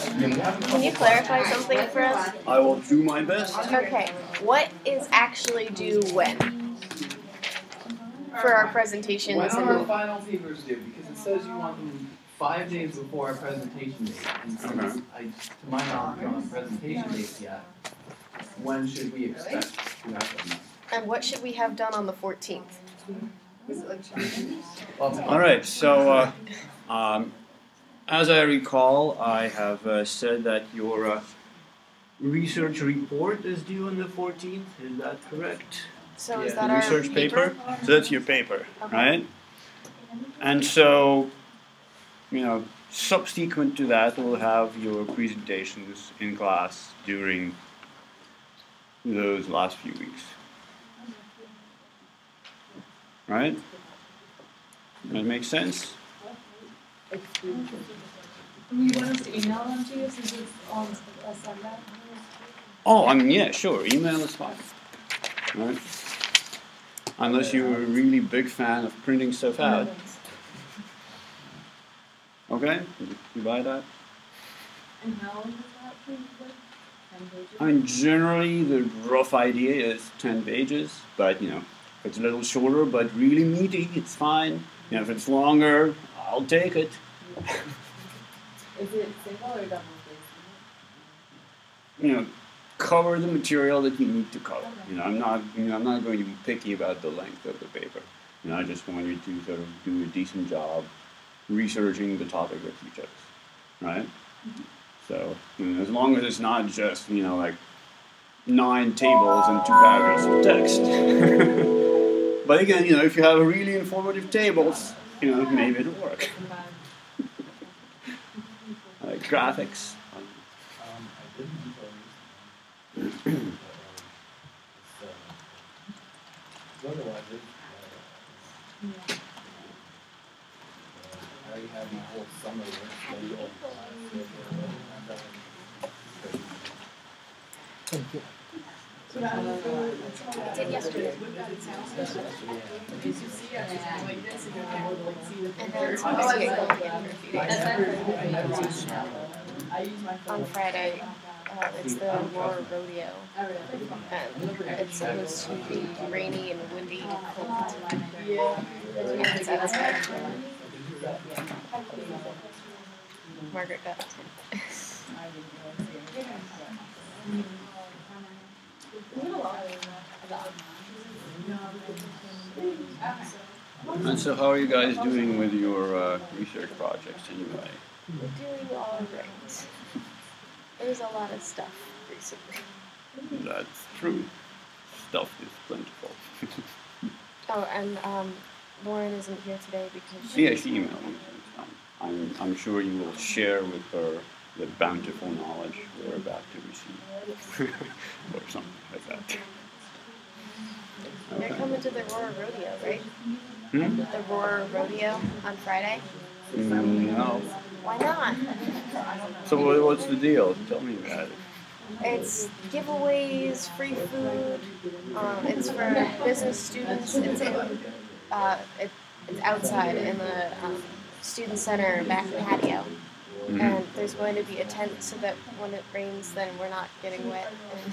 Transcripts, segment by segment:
Can you clarify something for us? I will do my best. Okay, what is actually due when? For our presentations. When are our final papers due? Because it says you want them 5 days before our presentation date. And since to my knowledge, we don't have presentation dates yet, when should we expect to have them? And what should we have done on the 14th? All right, so as I recall, I have said that your research report is due on the 14th. Is that correct? So is The that our research paper? So that's your paper, Okay. right? And so, subsequent to that, we'll have your presentations in class during those last few weeks. Right? That makes sense? You want us to email them to you since it's on a Sunday? Oh, yeah, sure. Email is fine. Right? Unless you're a really big fan of printing stuff out. Okay? You buy that? And how long is that? 10 pages? I mean, generally, the rough idea is 10 pages, but, if it's a little shorter but really meaty, it's fine. If it's longer, I'll take it. Is it single or double spaced? Cover the material that you need to cover. I'm not going to be picky about the length of the paper. I just want you to sort of do a decent job researching the topic that you chose, right? So, as long as it's not just, like 9 tables and 2 paragraphs of text. But again, if you have really informative tables, maybe it'll work. Like graphics. I already have my whole summer work schedule. I did yesterday. And then it's supposed to get going again for a few days. On Friday, it's the Aurora Rodeo. And it's supposed to be rainy and windy and cold. And it's outside. Margaret got it. And so how are you guys doing with your research projects anyway? We're doing all right. There's a lot of stuff recently. That's true. Stuff is plentiful. Oh, and Lauren isn't here today because Yeah, she emailed me. I'm sure you will share with her the bountiful knowledge we're about to receive. Or something like that. They're coming to the Aurora Rodeo, right? Hmm? The Aurora Rodeo on Friday? No. Why not? So what's the deal? Tell me about it. It's giveaways, free food. It's for business students. It's outside in the student center back patio. Mm-hmm. And there's going to be a tent so that when it rains, then we're not getting wet. And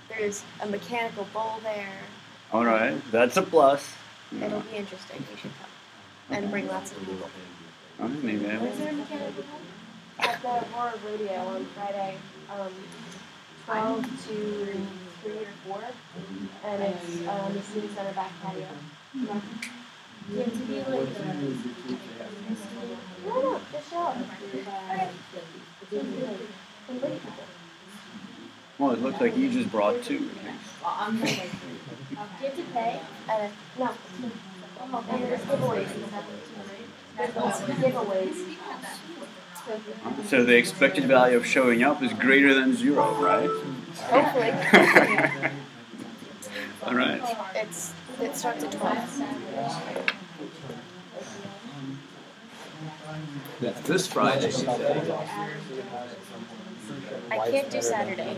there's a mechanical bull there. All right, that's a plus. It'll be interesting. You should come and bring lots of people. All right, maybe I Is will. there a mechanical bull? At the Aurora Rodeo on Friday, 12 to 3 or 4, and it's the student center back patio. Yeah, to be like, no, just show up. Well, it looks like you just brought 2. Do you have to pay? No. And there's giveaways. There's giveaways. So the expected value of showing up is greater than 0, right? Hopefully. All right. It starts at 12. That's this Friday, you say? I can't do Saturday.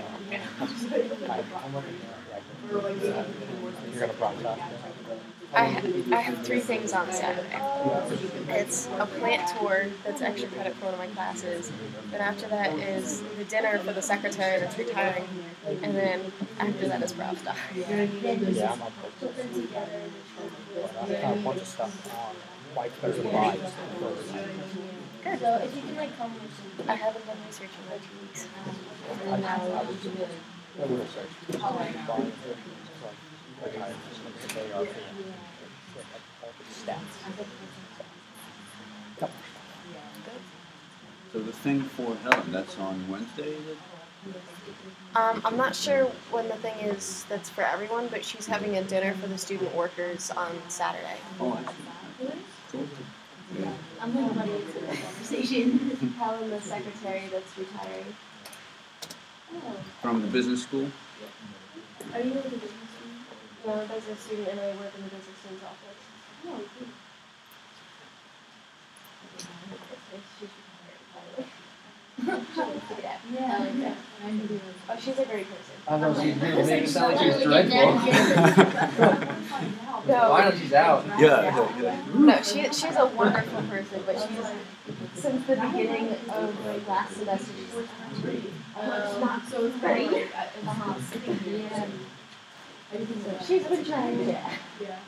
You're gonna process. I have 3 things on Saturday. It's a plant tour that's extra credit for one of my classes. Then after that is the dinner for the secretary that's retiring. And then after that is prom stuff. Yeah, I'm on both. I have a bunch of stuff on white lives. Good. I haven't done research in like 2 weeks. I would have searched. So the thing for Helen, that's on Wednesday, is it? I'm not sure when the thing is that's for everyone, but she's having a dinner for the student workers on Saturday. Oh, I see. Cool. Yeah. I'm like running into the conversation. Helen, the secretary that's retiring. From the business school? Are you in the business student? No, there's a student and I work in the business student's office. Oh, cool. Yeah. Oh, she's a great person. I know she's really making it sound like she was dreadful. Why don't she's out? Yeah. No, she's a wonderful person, but she's since the beginning of like last semester so it's very she's been trying to get. Yeah.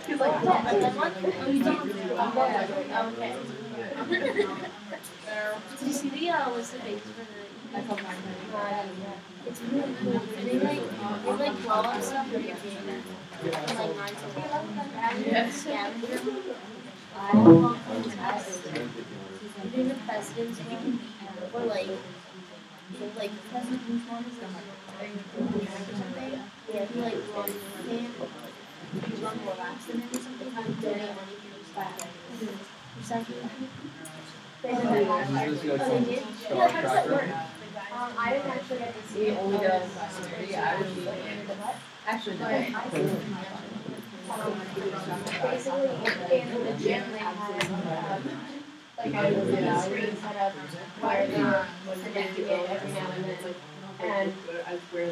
He's like, okay. Did you see the list of things for the it's really cool. They blow up stuff for your finger. From like 9 to 11. Yes. Scavenger. I want to test. You're doing the president's one. Or like the president's one is or something. Yeah, he like runs in your hand. You run more laps than him or something. I'm doing money for this back. They did that last year. Oh, they did? Yeah, how does that work? I didn't actually get to see it. Only does actually basically in the gym they had like a screen set up where they were connecting it every now and then. And I swear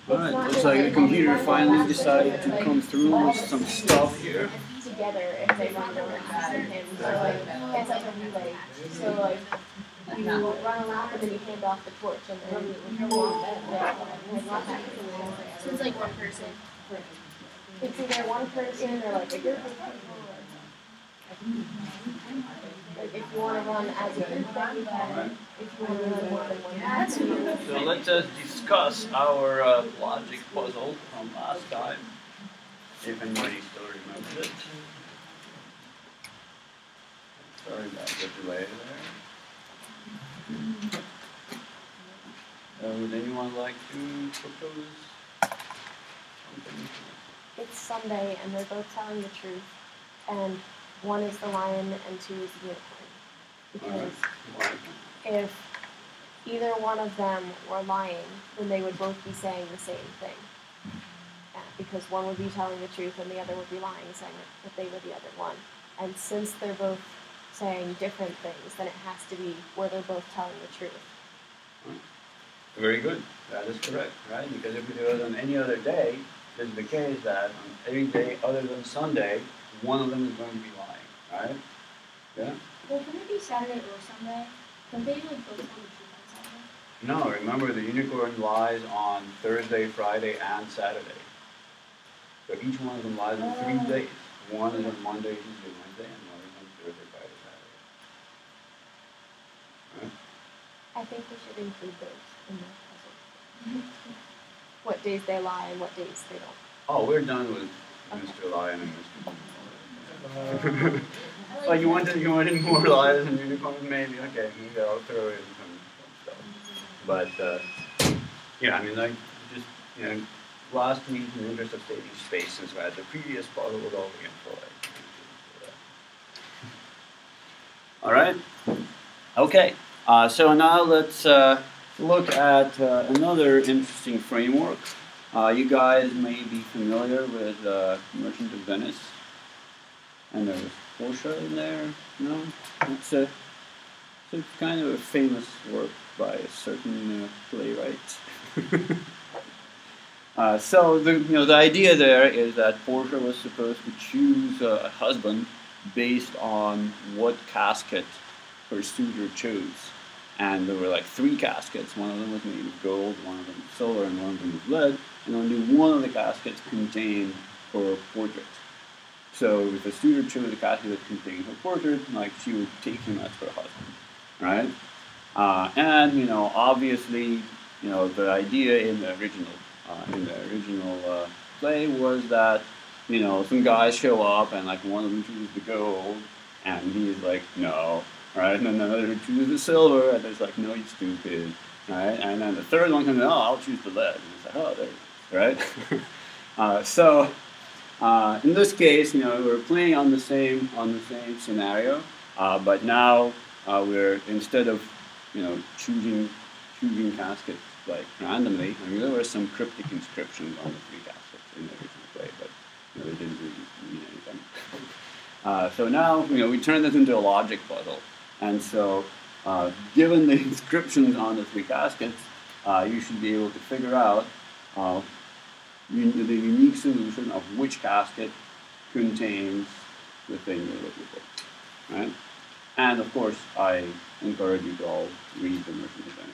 Alright, looks like the computer finally decided to come through with some stuff here. together if they run over him. So like it's like a relay. So like you run a lap and then you hand off the torch and then you walk back. So it's like one person. It's either one person or like a group of people. Like if you want to run as a group, then you can. If you want to run more than one. That's cool. So let's discuss our logic puzzle from last time, if anybody still remembers it. Sorry about the delay there. Would anyone like to propose something? It's Sunday and they're both telling the truth, and one is the lion and two is the unicorn. Because if either one of them were lying, then they would both be saying the same thing. Because one would be telling the truth and the other would be lying, saying that they were the other one. And since they're both saying different things, then it has to be where they're both telling the truth. Very good. That is correct, right? Because if we do it on any other day, it's the case that on every day other than Sunday, one of them is going to be lying, right? Yeah? Well, can it be Saturday or Sunday? Don't they both tell the truth on Saturday? No, remember the unicorn lies on Thursday, Friday, and Saturday. So each one of them lies on 3 days. One is on Monday, Tuesday, Wednesday, and one is on Thursday, Friday, Saturday. Right? I think we should include those in the puzzle. What days they lie and what days they don't. Oh, we're done with Mr. Lion and Mr. Oh, you wanted more lions and unicorns? Maybe. Okay, maybe I'll throw in some stuff. But yeah, I mean, like just last week in the interest of saving space, since we had the previous puzzle with all the info. All right. Okay. So now let's look at another interesting framework. You guys may be familiar with Merchant of Venice, and there's Portia in there. No, it's kind of a famous work by a certain playwright. So the idea there is that Portia was supposed to choose a husband based on what casket her suitor chose. And there were like 3 caskets. One of them was made of gold, one of them was silver, and one of them was lead. And only one of the caskets contained her portrait. So if the suitor chose a casket that contained her portrait, like she would take him as her husband, right? And obviously, the idea in the original play was that some guys show up and like one of them chooses the gold, and he's like no, right? And then another chooses the silver, and there's like no, you stupid, right? And then the third one comes in, oh, I'll choose the lead, and it's like, oh, there, right? So in this case, we're playing on the same scenario, but now we're instead of choosing caskets like randomly. I mean, there were some cryptic inscriptions on the 3 caskets in the original play, but they didn't really mean anything. So now we turn this into a logic puzzle, and so given the inscriptions on the 3 caskets, you should be able to figure out the unique solution of which casket contains the thing you're looking for, right? And of course, I encourage you to all read The Merchant of Venice.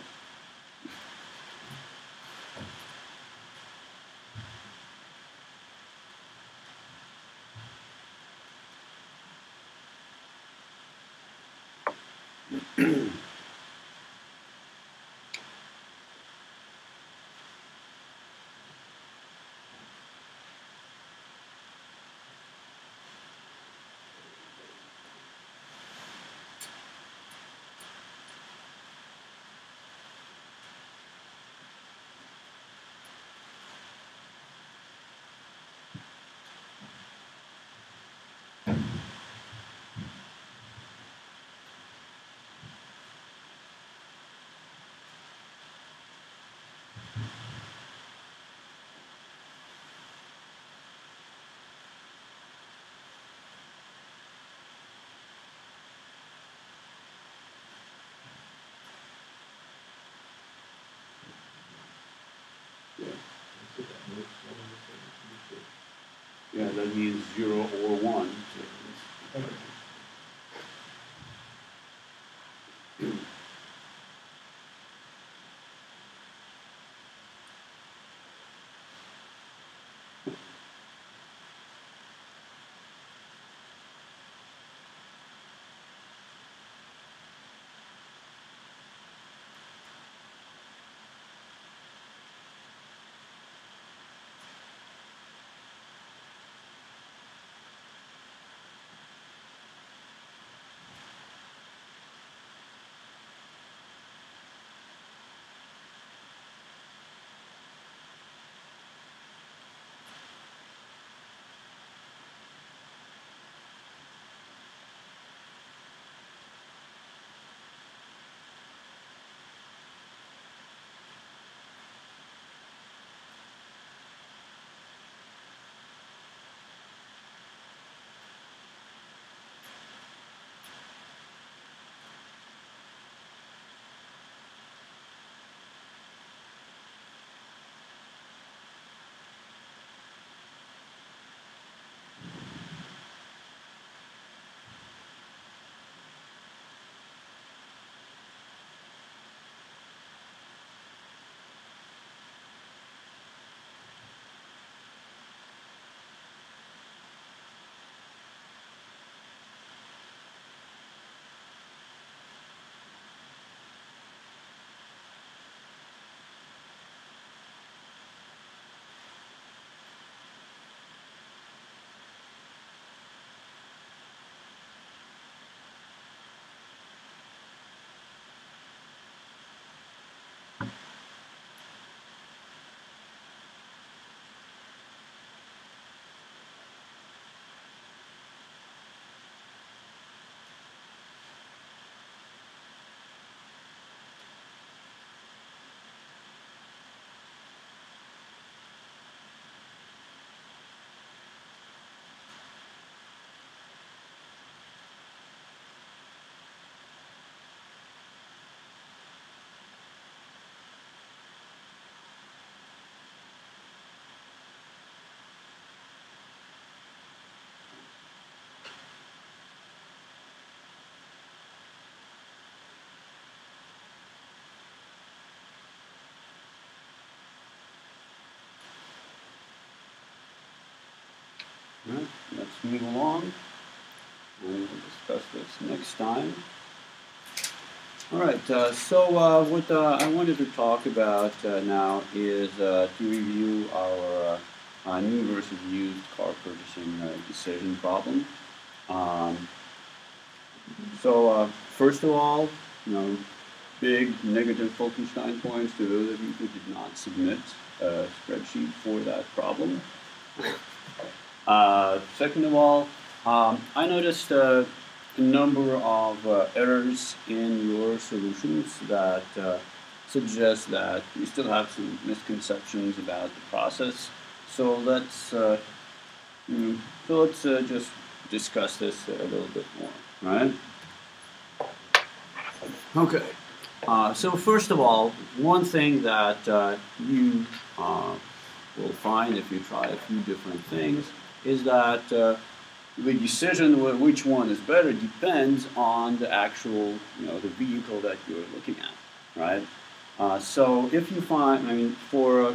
Yeah, that means 0 or 1. Right, let's move along, and we'll discuss this next time. All right, so what I wanted to talk about now is to review our new versus used car purchasing decision problem. First of all, big negative Falkenstein points to those of you who did not submit a spreadsheet for that problem. Second of all, I noticed a number of errors in your solutions that suggest that you still have some misconceptions about the process. So let's just discuss this a little bit more, right? Okay. So first of all, one thing that you will find if you try a few different things is that the decision which one is better depends on the actual, the vehicle that you're looking at, right? So if you find, for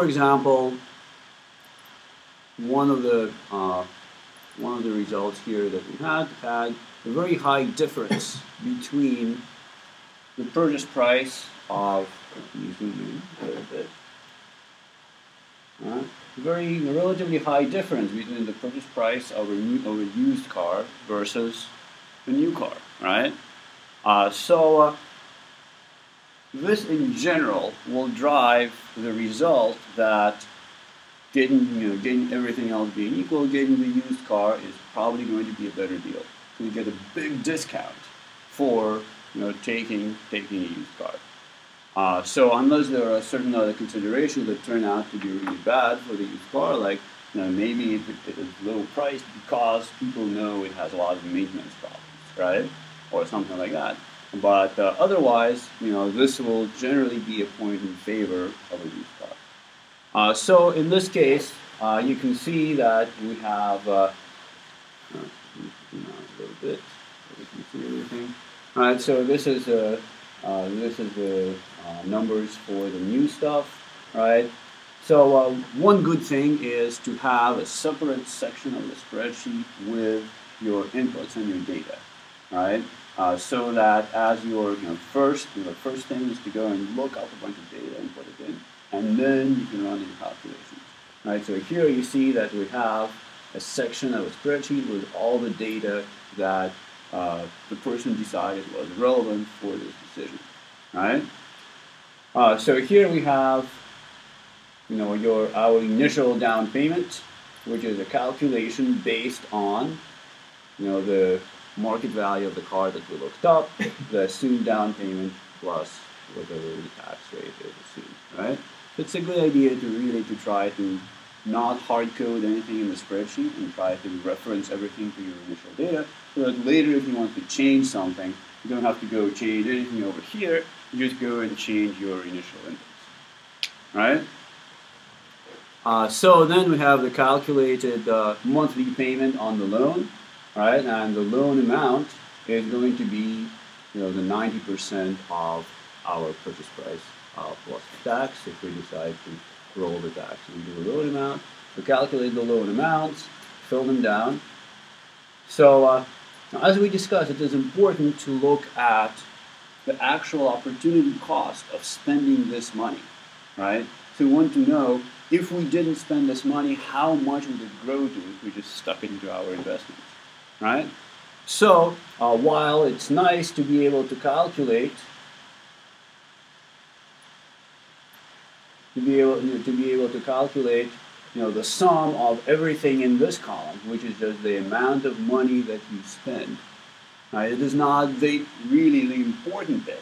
example, one of the results here that we had a very high difference between the purchase price of, a relatively high difference between the purchase price of a used car versus a new car, right? This in general will drive the result that getting everything else being equal, getting the used car is probably going to be a better deal. So you get a big discount for taking a used car. So unless there are certain other considerations that turn out to be really bad for the used car, like maybe it is low priced because people know it has a lot of maintenance problems, right? Or something like that. But otherwise, this will generally be a point in favor of a used car. So in this case, you can see that we have a little bit so we can see everything. All right, so this is the numbers for the new stuff, right? So one good thing is to have a separate section of the spreadsheet with your inputs and your data, right? So that as your first thing is to go and look up a bunch of data and put it in, and then you can run your calculations, right? So here you see that we have a section of a spreadsheet with all the data that the person decided was relevant for this decision, right? So here we have, our initial down payment, which is a calculation based on, the market value of the car that we looked up, the assumed down payment plus whatever the tax rate is assumed, right? So it's a good idea to try to not hard code anything in the spreadsheet and try to reference everything to your initial data so that later if you want to change something, you don't have to go change anything over here, you just go and change your initial inputs, right? So then we have the calculated monthly payment on the loan, right? And the loan amount is going to be, the 90% of our purchase price plus the tax. If we decide to roll the tax, we do the loan amount. We calculate the loan amounts, fill them down. So as we discussed, it is important to look at the actual opportunity cost of spending this money, right? So we want to know, if we didn't spend this money, how much would it grow to if we just stuck it into our investments, right? So while it's nice to be able to calculate, the sum of everything in this column, which is just the amount of money that you spend, right? It is not really the important bit,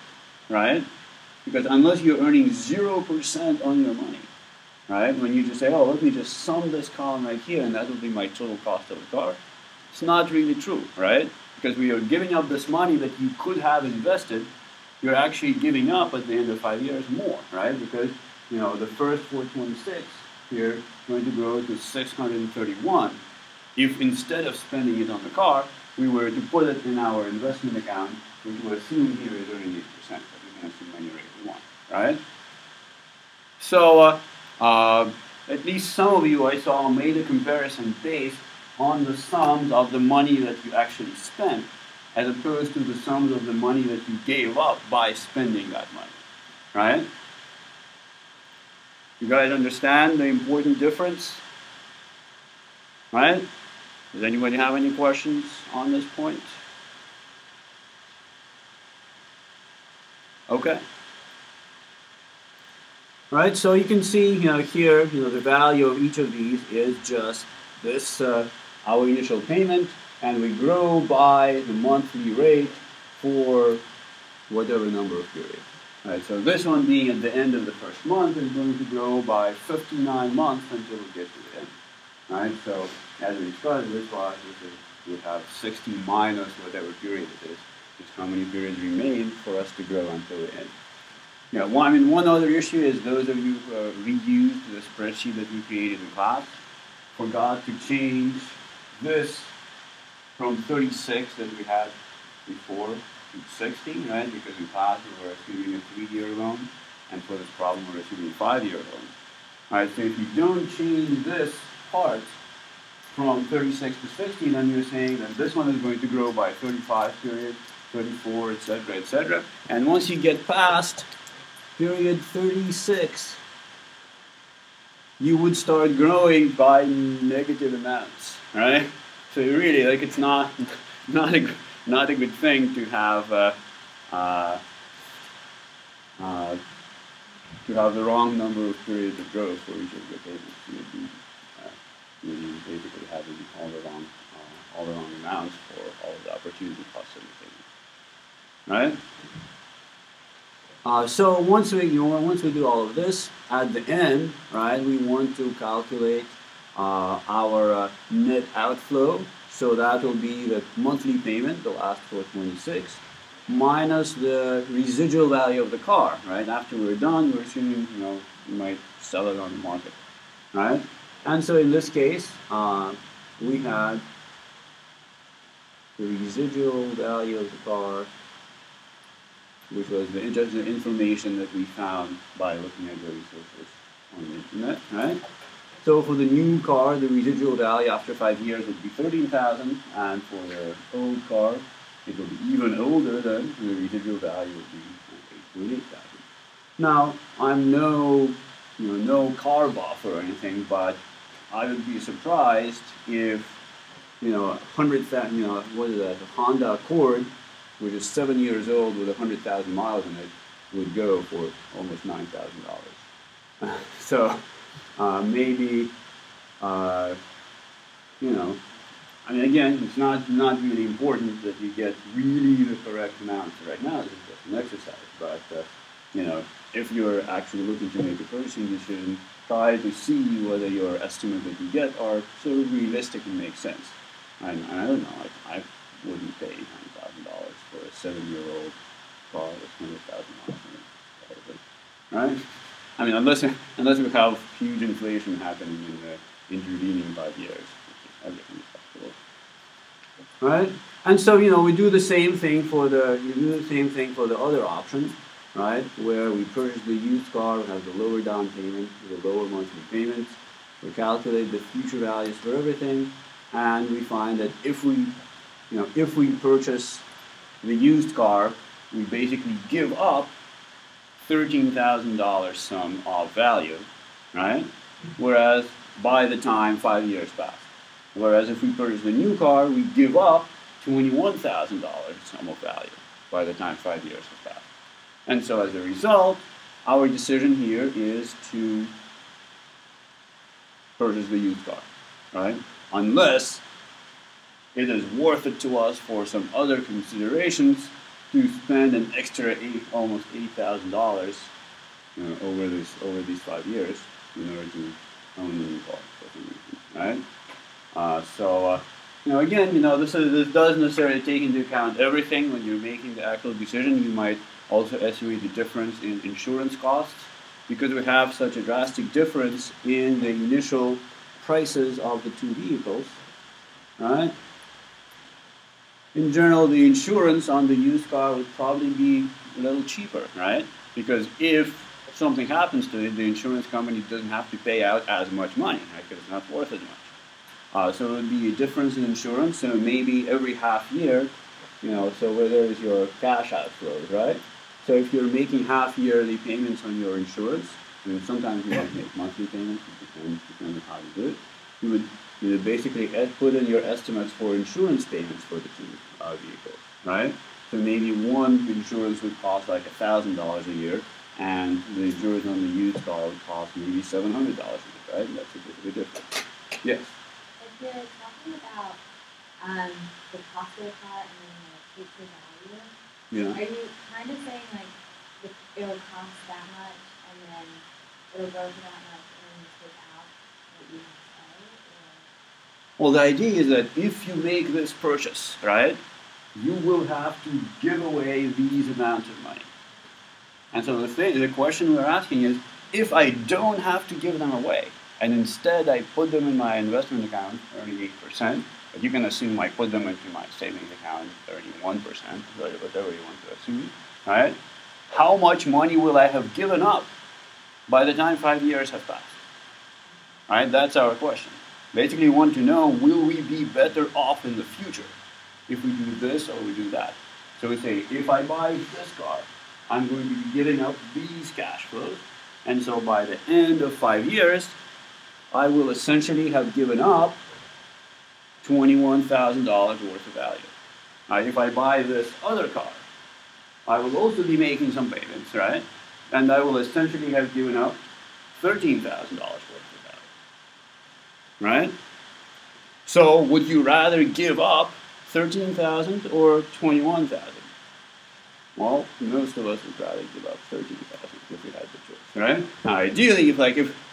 right? Because unless you're earning 0% on your money, right? When you just say, oh, let me just sum this column right here, and that will be my total cost of the car. It's not really true, right? Because we are giving up this money that you could have invested. You're actually giving up at the end of 5 years more, right? Because the first 426 here is going to grow to 631. If instead of spending it on the car, we were to put it in our investment account, which we assume here is earning 8%, but we can assume any rate we want, right? So at least some of you I saw made a comparison based on the sums of the money that you actually spent, as opposed to the sums of the money that you gave up by spending that money, right? You guys understand the important difference? Right? Does anybody have any questions on this point? Okay. Right, so you can see, here, the value of each of these is just this, our initial payment, and we grow by the monthly rate for whatever number of periods. Right, so this one being at the end of the first month is going to grow by 59 months until we get to the end. Right, so as we discussed, this we have 60 minus whatever period it is how many periods remain for us to grow until the end. Yeah, one other issue is those of you who reused the spreadsheet that we created in class forgot to change this from 36 that we had before to 60, right? Because in class we were assuming a 3-year loan, and for this problem we're assuming a 5-year loan. All right, so if you don't change this part from 36 to 60, then you're saying that this one is going to grow by 35 periods, 34, etc., etc. And once you get past period 36, you would start growing by negative amounts, right? So really, it's not a good thing to have the wrong number of periods of growth for each of the tables. You basically having all the wrong amounts for all the opportunity costs of the table, right? So once we do all of this, at the end, right, we want to calculate our net outflow. So that will be the monthly payment, the last 426, minus the residual value of the car, right? After we're done, we're assuming, we might sell it on the market, right? And so in this case, we had the residual value of the car, which was just the information that we found by looking at the resources on the internet, right? So for the new car, the residual value after 5 years would be 13,000, and for the old car, it will be even older than the residual value would be 8,000. Now, I'm no car buff or anything, but I would be surprised if, 100,000, what is that, a Honda Accord, which is 7 years old with 100,000 miles in it, would go for almost $9,000. So maybe, again, it's not really important that you get really the correct amount right now. It's just an exercise. But if you're actually looking to make a purchasing decision, try to see whether your estimate that you get are sort of realistic and make sense. And I don't know, I wouldn't pay $9,000 for a 7-year-old car with 100,000 miles in it, right? I mean, unless we have huge inflation happening in the intervening 5 years, everything is possible, right? And so we do the same thing for the other options, right? Where we purchase the used car, we have the lower down payment, the lower monthly payments. We calculate the future values for everything, and we find that if we purchase the used car, we basically give up $13,000 sum of value, right? Whereas by the time 5 years pass. Whereas if we purchase the new car, we give up $21,000 sum of value by the time 5 years have passed. And so as a result, our decision here is to purchase the used car, right? Unless it is worth it to us for some other considerations to spend an extra almost $8,000 over these 5 years in order to own the new car for some reason, right? Again, this doesn't necessarily take into account everything when you're making the actual decision. You might also estimate the difference in insurance costs, because we have such a drastic difference in the initial prices of the two vehicles, right? In general, the insurance on the used car would probably be a little cheaper, right? Because if something happens to it, the insurance company doesn't have to pay out as much money, right? Because it's not worth as much. So it would be a difference in insurance. So maybe every half year, so where there is your cash outflows, right? So if you're making half yearly payments on your insurance, sometimes you might make monthly payments, it depends on how you do it. You would basically put in your estimates for insurance payments for the two vehicles, right? So maybe one insurance would cost like $1,000 a year, and the insurance on the used car would cost maybe $700 a year, right? That's a bit of a difference. Yes? If you're talking about the cost of the car and then the future value, Yeah. are you kind of saying like it'll cost that much and then it'll go for that much and then you take out what you have to pay? Well, the idea is that if you make this purchase, right, you will have to give away these amounts of money. And so the question we're asking is, if I don't have to give them away, and instead I put them in my investment account earning 8%, but you can assume I put them into my savings account earning 1%, whatever you want to assume, right? How much money will I have given up by the time 5 years have passed? Right? That's our question. Basically, we want to know, will we be better off in the future if we do this or we do that? So we say, if I buy this car, I'm going to be giving up these cash flows. And so by the end of 5 years, I will essentially have given up $21,000 worth of value. Now, if I buy this other car, I will also be making some payments, right? And I will essentially have given up $13,000 worth of value, right? So would you rather give up $13,000 or $21,000? Well, most of us would rather give up $13,000 if we had the choice, right? Now, ideally, if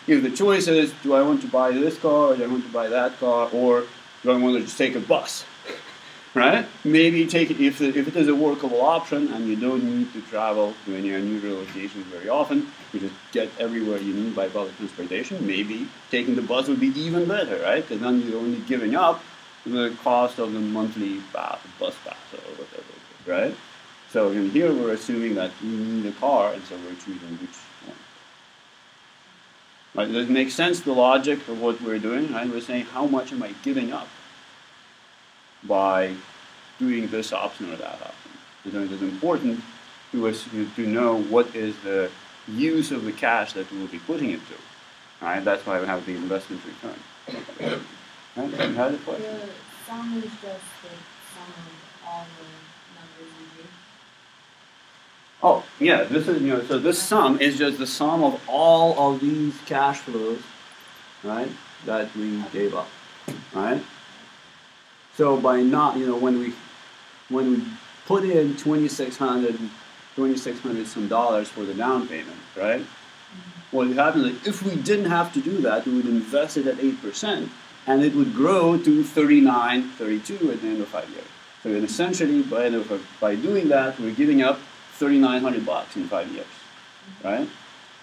the choice is, do I want to buy this car, or do I want to buy that car, or do I want to just take a bus, right? Maybe take it if it is a workable option and you don't need to travel to any unusual locations very often. You just get everywhere you need by public transportation. Maybe taking the bus would be even better, right? Because then you're only giving up the cost of the monthly bus pass or whatever, right? So here we're assuming that we need a car, and so we're choosing which one. Right? Does it make sense, the logic of what we're doing? Right? We're saying, how much am I giving up by doing this option or that option? And so it is important to us to know what is the use of the cash that we will be putting it to. Right? That's why we have the investment return. Right? You had a question? The sum is just the sum of all the numbers you do. Oh, yeah, this is, so this sum is just the sum of all of these cash flows, right, that we gave up, right? So by not, when we put in $2,600 some dollars for the down payment, right? What happens is if we didn't have to do that, we would invest it at 8%, and it would grow to 39, 32 at the end of 5 years. So then essentially, by doing that, we're giving up $3,900 in 5 years, right?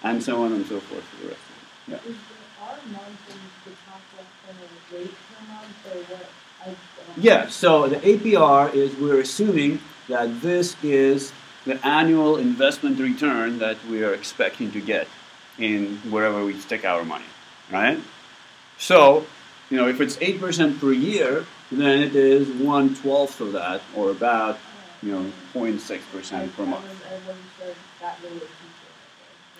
And so on and so forth for the rest of it. Yeah. Is our month the contract rate per month, or what? Yeah, so the APR is, we're assuming that this is the annual investment return that we are expecting to get in wherever we stick our money, right? So, if it's 8% per year, then it is 1/12 of that, or about 0.6% per month.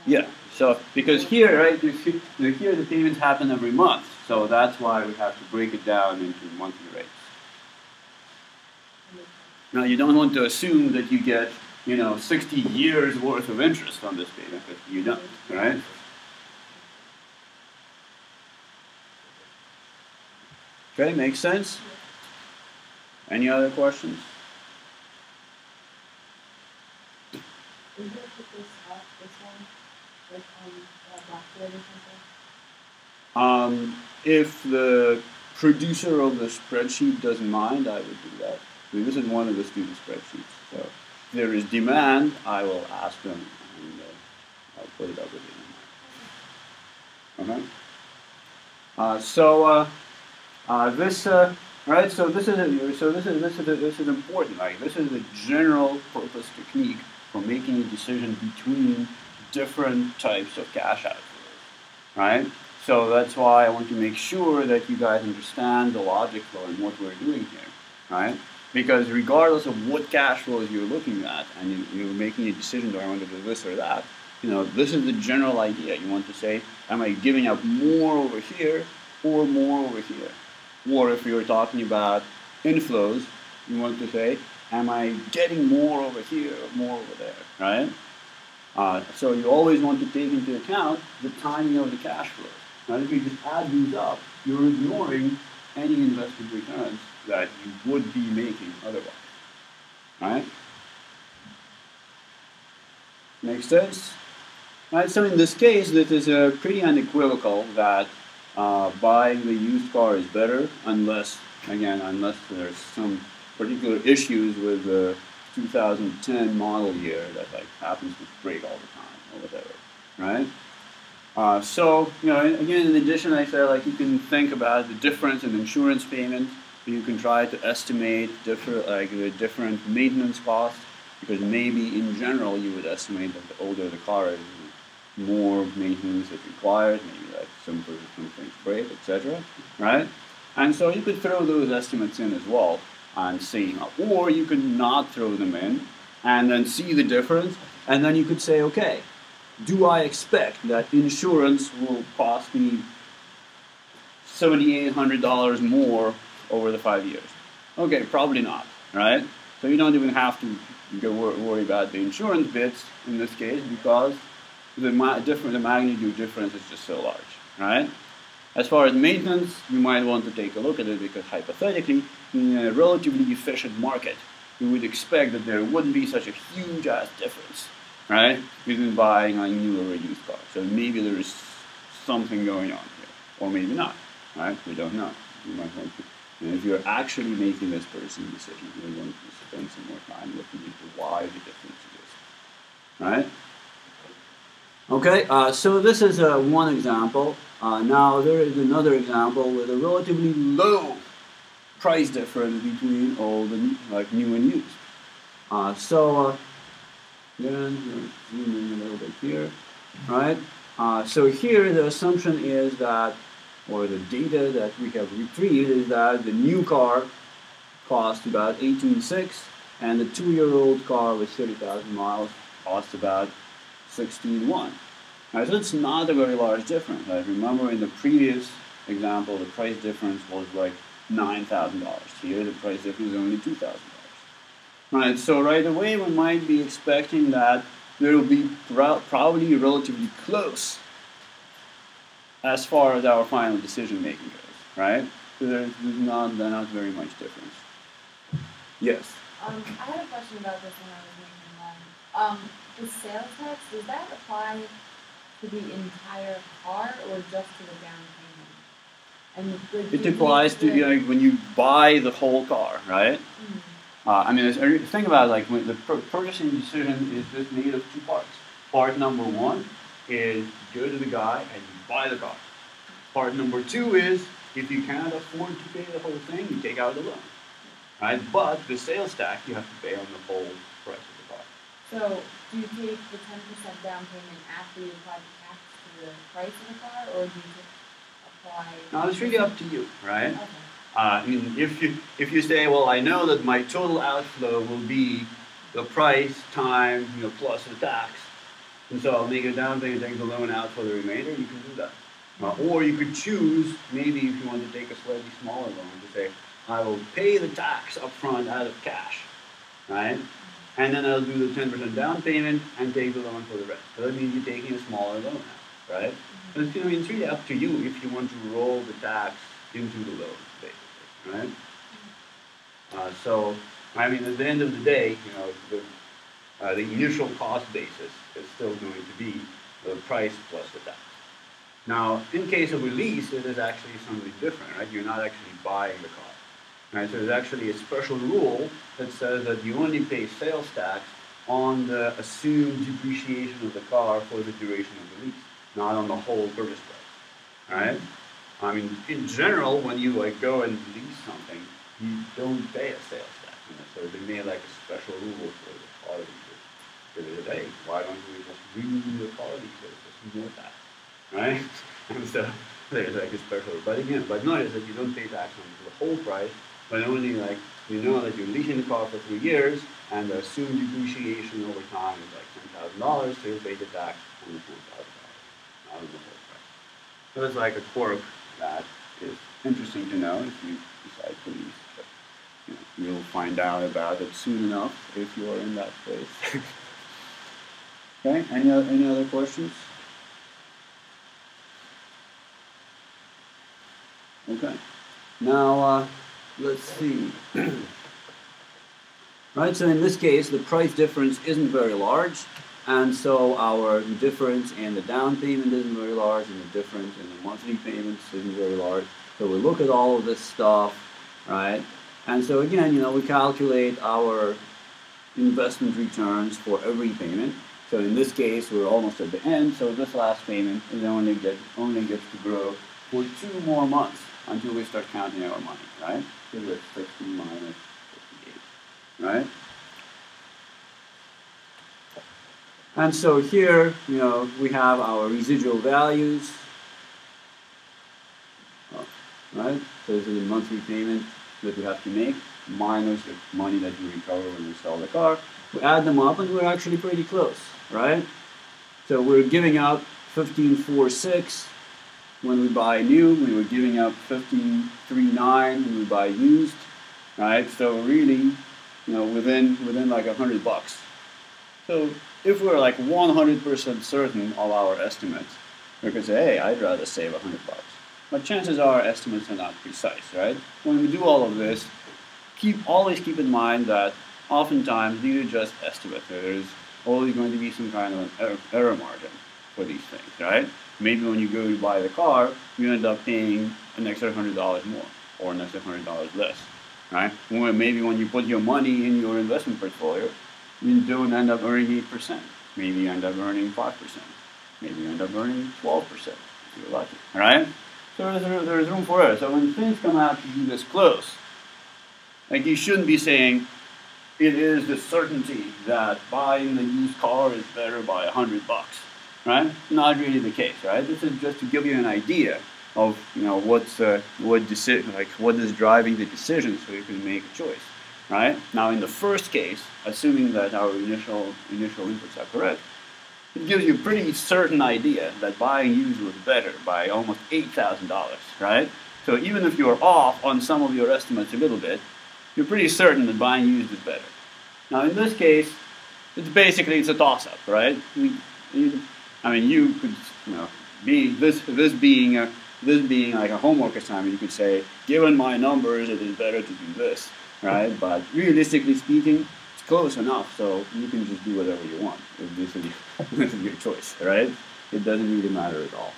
Yeah, so because here, right, here the payments happen every month, so that's why we have to break it down into monthly rates. Now, you don't want to assume that you get, 60 years worth of interest on this payment, because you don't, right? Okay, makes sense? Any other questions? Is it put this up, this one, like on Blackboard or something? If the producer of the spreadsheet doesn't mind, I would do that. I mean, this is one of the student spreadsheets. So if there is demand, I will ask them, and I'll put it up with you. Okay. This right. So this is important. Like, this is a general purpose technique for making a decision between different types of cash outflows, right? So that's why I want to make sure that you guys understand the logic flow and what we're doing here, right? Because regardless of what cash flows you're looking at, and you're making a decision, do I want to do this or that, this is the general idea. You want to say, am I giving up more over here or more over here? Or if you're talking about inflows, you want to say, am I getting more over here or more over there, right? So you always want to take into account the timing of the cash flows. Now, if you just add these up, you're ignoring any investment returns that you would be making otherwise, right? Makes sense? Right, so in this case, this is pretty unequivocal that buying the used car is better unless there's some particular issues with the 2010 model year that happens to break all the time or whatever, right? So, again, in addition, I said, you can think about the difference in insurance payments. You can try to estimate the different maintenance costs, because maybe in general you would estimate that the older the car is, the more maintenance it requires, maybe some things break, etc. Right? And so you could throw those estimates in as well and see, or you could not throw them in and then see the difference, and then you could say, okay, do I expect that insurance will cost me $7,800 more over the 5 years? Okay, probably not, right? So you don't even have to worry about the insurance bits in this case, because the magnitude difference is just so large, right? As far as maintenance, you might want to take a look at it, because hypothetically, in a relatively efficient market, you would expect that there wouldn't be such a huge ass difference, right, between buying a new or a used car. So maybe there is something going on here, or maybe not, right? We don't know. You might want to. And if you're actually making this personal decision, you want to spend some more time looking into why the difference exists, right? Okay, so this is one example. Now there is another example with a relatively low price difference between old and new and used. Then zoom in a little bit here, right? So here the assumption is that, or the data that we have retrieved is that the new car cost about $18,600, and the 2-year-old car with 30,000 miles costs about $16,100. Now, so it's not a very large difference. Remember in the previous example, the price difference was like $9,000. Here, the price difference is only $2,000. Right, so right away, we might be expecting that there will be probably relatively close as far as our final decision making goes, right? So there's not very much difference. Yes? I had a question about this when I was making mine. The sales tax, does that apply to the entire car or just to the down payment? And it applies to when you buy the whole car, right? Mm-hmm. I mean, think about when the purchasing decision is just made of two parts. Part number one is you go to the guy and you buy the car. Part number two is if you cannot afford to pay the whole thing, you take out the loan, right? But the sales tax you have to pay on the whole price of the car. So do you take the 10% down payment after you apply the tax to the price of the car, or do you just apply? Now it's really up to you, right? Okay. I mean, if you say, well, I know that my total outflow will be the price time, plus the tax, and so I'll make a down payment, take the loan out for the remainder, you can do that. Or you could choose, maybe if you want to take a slightly smaller loan, to say, I will pay the tax up front out of cash, right? And then I'll do the 10% down payment and take the loan for the rest. So that means you're taking a smaller loan out, right? But it's really up to you if you want to roll the tax into the loan, basically, right? So, I mean, at the end of the day, the initial cost basis is still going to be the price plus the tax. Now, in case of a lease, it is actually something different, right? You're not actually buying the car, right? So there's actually a special rule that says that you only pay sales tax on the assumed depreciation of the car for the duration of the lease, not on the whole purchase price, right? I mean, in general, when you go and lease something, you don't pay a sales tax, so they made a special rule for the car that you So they said, hey, why don't we just renew the car lease? Just do that, right? And so there's like a special, but notice that you don't pay tax on the whole price, but only like, you know that you're leasing the car for 3 years, and the assumed depreciation over time is like $10,000, so you pay the tax on the $10,000, not on the whole price. So it's like a quirk that is interesting to know if you decide to lease. But, you know, you'll find out about it soon enough if you're in that place. Okay, any other questions? Okay, now let's see. Right, so in this case, the price difference isn't very large, and so our difference in the down payment isn't very large, and the difference in the monthly payments isn't very large. So we look at all of this stuff, right? And so again, you know, we calculate our investment returns for every payment. So in this case, we're almost at the end, so this last payment is only gets to grow for 2 more months until we start counting our money, right? So it's 60 minus 58, right? And so here, you know, we have our residual values, right? So this is the monthly payment that we have to make minus the money that we recover when we sell the car. We add them up and we're actually pretty close, right? So we're giving out $15,460 when we buy new. We were giving out $15,390 when we buy used, right? So really, you know, within like $100. So if we're like 100% certain of our estimates, we could say, hey, I'd rather save $100. But chances are estimates are not precise, right? When we do all of this, always keep in mind that oftentimes these are just estimates. There's always going to be some kind of an error margin for these things, right? Maybe when you go to buy the car, you end up paying an extra $100 more or an extra $100 less, right? Or maybe when you put your money in your investment portfolio, you don't end up earning 8%. Maybe you end up earning 5%. Maybe you end up earning 12% if you're lucky, right? So there's room for error. So when things come out to be this close, like you shouldn't be saying, it is the certainty that buying the used car is better by $100, right? Not really the case, right? This is just to give you an idea of, you know, what is driving the decision so you can make a choice, right? Now in the first case, assuming that our initial inputs are correct, it gives you a pretty certain idea that buying used was better by almost $8,000, right? So even if you're off on some of your estimates a little bit, you're pretty certain that buying used is better. Now in this case, it's a toss-up, right? I mean, you could, you know, this being like a homework assignment, you could say, given my numbers, it is better to do this, right? But realistically speaking, it's close enough, so you can just do whatever you want. This is your choice, right? It doesn't really matter at all.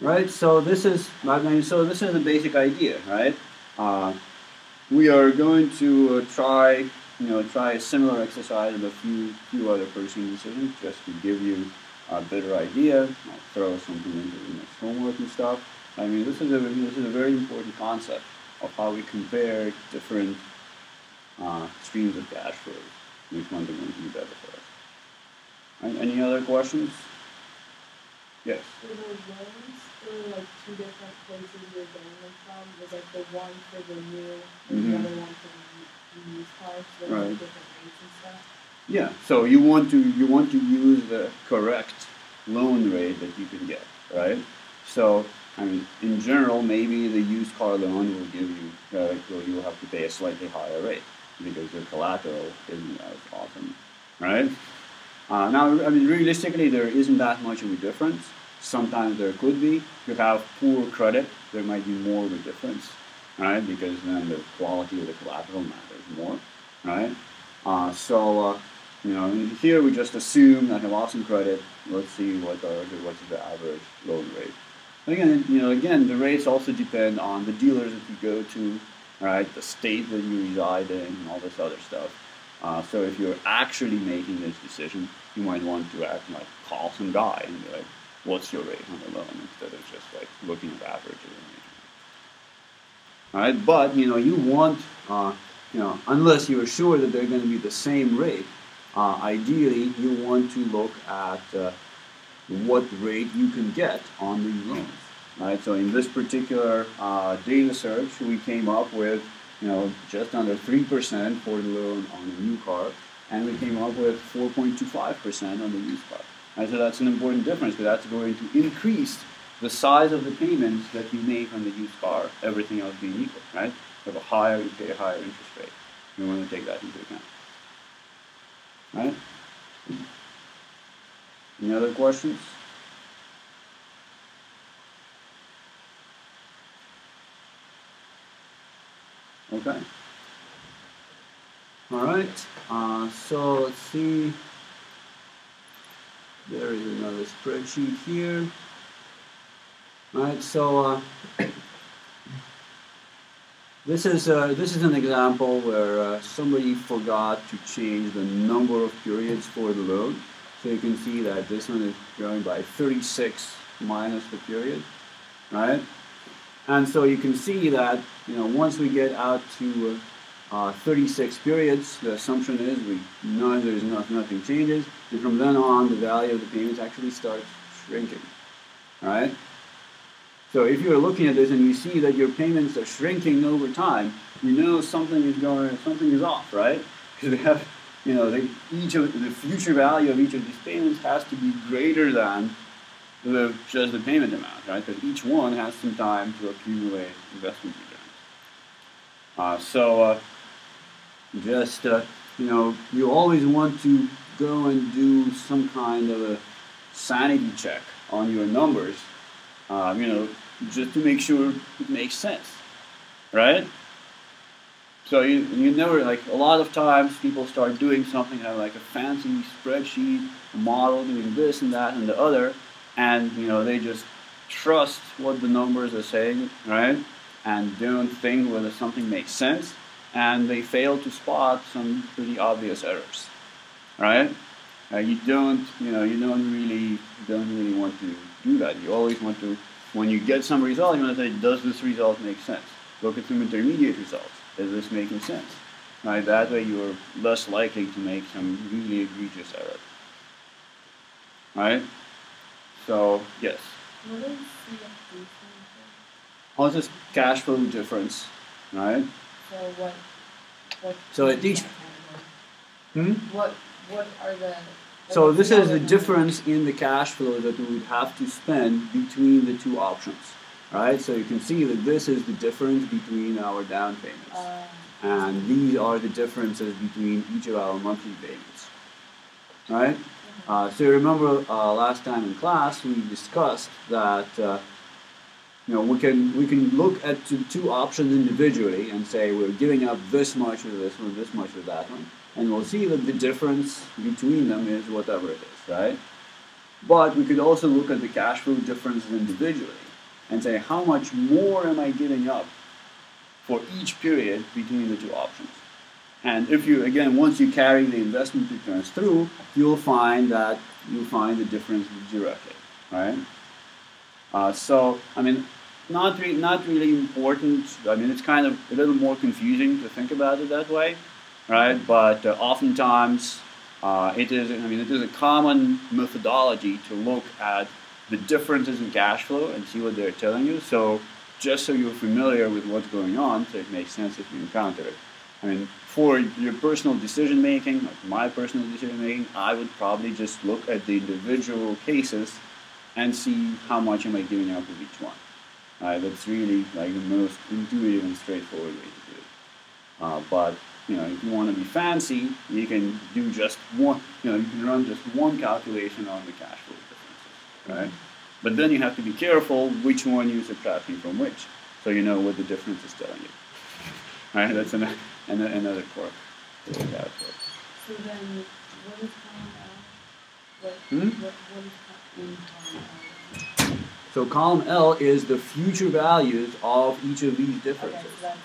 Right, so this is the basic idea, right? We are going to try a similar exercise with a few other purchasing decisions, just to give you a better idea. I'll throw something into the next homework and stuff. I mean, this is a very important concept of how we compare different streams of cash flows. Which ones are going to be better for us? Right, any other questions? Yes. For the loans, there were like 2 different places you're getting them from. Was like the one for the new and the other one for the used cars. So there were different rates and stuff. Yeah. So you want to use the correct loan rate that you can get, right? So I mean, in general, maybe the used car loan will give you you'll have to pay a slightly higher rate because the collateral isn't as awesome, right? Now, I mean, realistically, there isn't that much of a difference. Sometimes there could be. If you have poor credit, there might be more of a difference, right? Because then the quality of the collateral matters more, right? You know, here we just assume that I have awesome credit. Let's see what's the average loan rate. Again, the rates also depend on the dealers that you go to, right? The state that you reside in, and all this other stuff. So if you're actually making this decision, you might want to call some guy and be like, what's your rate on the loan, instead of just like looking at averages. right? But you want, unless you're sure that they're going to be the same rate, ideally you want to look at what rate you can get on these loans, right? So in this particular data search, we came up with just under 3% for the loan on a new car, and we came up with 4.25% on the used car. Right? So that's an important difference, but that's going to increase the size of the payments that you make on the used car, everything else being equal, right? You pay a higher interest rate. You want to take that into account. Right? Any other questions? Okay. All right. So let's see. There is another spreadsheet here. All right. So this is an example where somebody forgot to change the number of periods for the loan. So you can see that this one is growing by 36 minus the period, right? And so you can see that once we get out to 36 periods, the assumption is nothing changes, and from then on the value of the payments actually starts shrinking, right? So if you're looking at this and you see that your payments are shrinking over time, something is off, right? Because we have, the future value of each of these payments has to be greater than just the payment amount, right? Because each one has some time to accumulate investment returns. You always want to go and do some kind of a sanity check on your numbers, just to make sure it makes sense, right? So you never, a lot of times people start doing something like a fancy spreadsheet, a model doing this and that and the other, and they just trust what the numbers are saying, right? And don't think whether something makes sense, and they fail to spot some pretty obvious errors, right? You don't really want to do that. You always want to, when you get some result, you want to say, does this result make sense? Look at some intermediate results. Is this making sense? Right? That way you're less likely to make some really egregious error. Right? So, yes. What is CFD stand for? Also, cash flow difference. Right? So what so at each... What are the... So this is the difference in the cash flow that we would have to spend between the two options. Right? So you can see that this is the difference between our down payments. And these are the differences between each of our monthly payments. Right? So you remember last time in class we discussed that we can look at two options individually and say we're giving up this much of this one, this much of that one, and we'll see that the difference between them is whatever it is, right? But we could also look at the cash flow differences individually and say how much more am I giving up for each period between the two options. And if you, again, once you carry the investment returns through, you'll find the difference directly, right? So, I mean, not really important. I mean, it's kind of a little more confusing to think about it that way, right? But oftentimes, it is a common methodology to look at the differences in cash flow and see what they're telling you. So, just so you're familiar with what's going on, so it makes sense if you encounter it. I mean, for your personal decision making, like my personal decision making, I would probably just look at the individual cases and see how much am I giving up with each one. That's really like the most intuitive and straightforward way to do it. But if you want to be fancy, you can do just one. You can run just one calculation on the cash flow differences, right? But then you have to be careful which one you're subtracting from which, so you know what the difference is telling you. Right? That's another quirk to look out for. So then, what is column L? What is in column L? So column L is the future values of each of these differences. Okay, so that's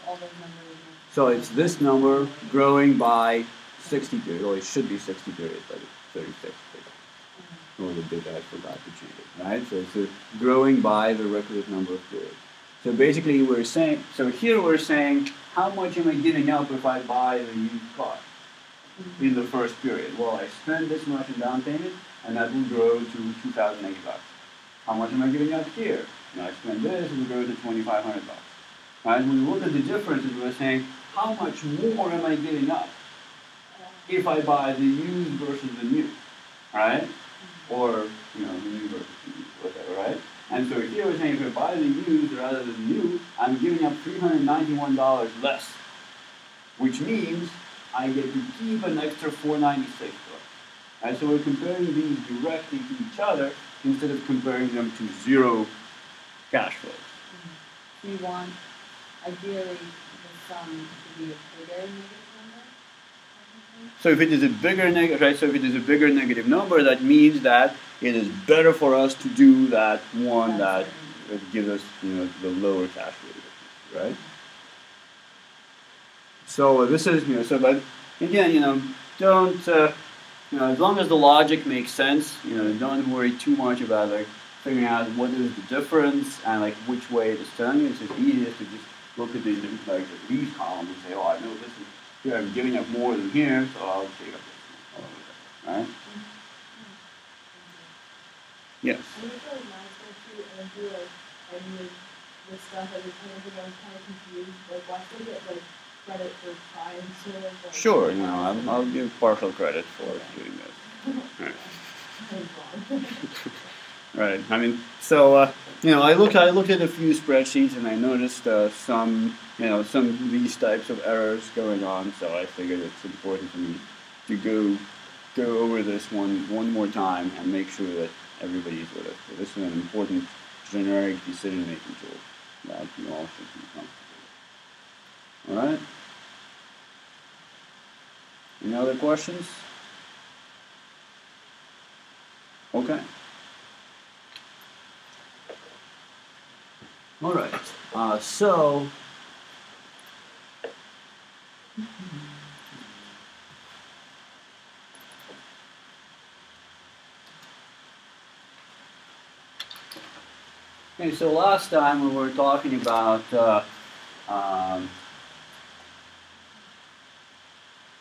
all those numbers. So it's this number growing by 60 periods, or it should be 60 periods, but it's 36 periods. Or the bit I forgot to change it, right? So it's growing by the requisite number of periods. So basically we're saying, so here we're saying, how much am I giving up if I buy the used car in the first period? Well, I spend this much in down payment, and that will grow to $2,080. How much am I giving up here? I spend this, it will grow to $2,500. Right? When we look at the differences, we're saying, how much more am I giving up if I buy the used versus the new, right? Or, the new versus the used, whatever, right? And so here we're saying if I buy the used rather than the new, I'm giving up $391 less, which means I get to keep an extra $496. Right? So we're comparing these directly to each other instead of comparing them to zero cash flows. Do you want, ideally, the sum to be a bigger negative number? So if it is a bigger negative, right? So if it is a bigger negative number, that means that it is better for us to do that one that gives us, the lower cash flow, right? So this is, so but again, don't, as long as the logic makes sense, don't worry too much about like figuring out what is the difference and like which way it is turning. It's just easiest to just look at the these columns and say, oh, I know this is here. I'm giving up more than here, so I'll take up this one. Right? Yes. And it's really nice too, and do any of the stuff that I was kind of confused. Like, why should I get credit for trying sort of? Sure, I'll give partial credit for doing this. Right. I mean, so I looked at a few spreadsheets and I noticed some of these types of errors going on. So I figured it's important for me to go over this one more time and make sure that everybody's with it. So this is an important generic decision-making tool that you all should be comfortable with. All right. Any other questions? Okay. All right. So. Okay, so last time we were talking about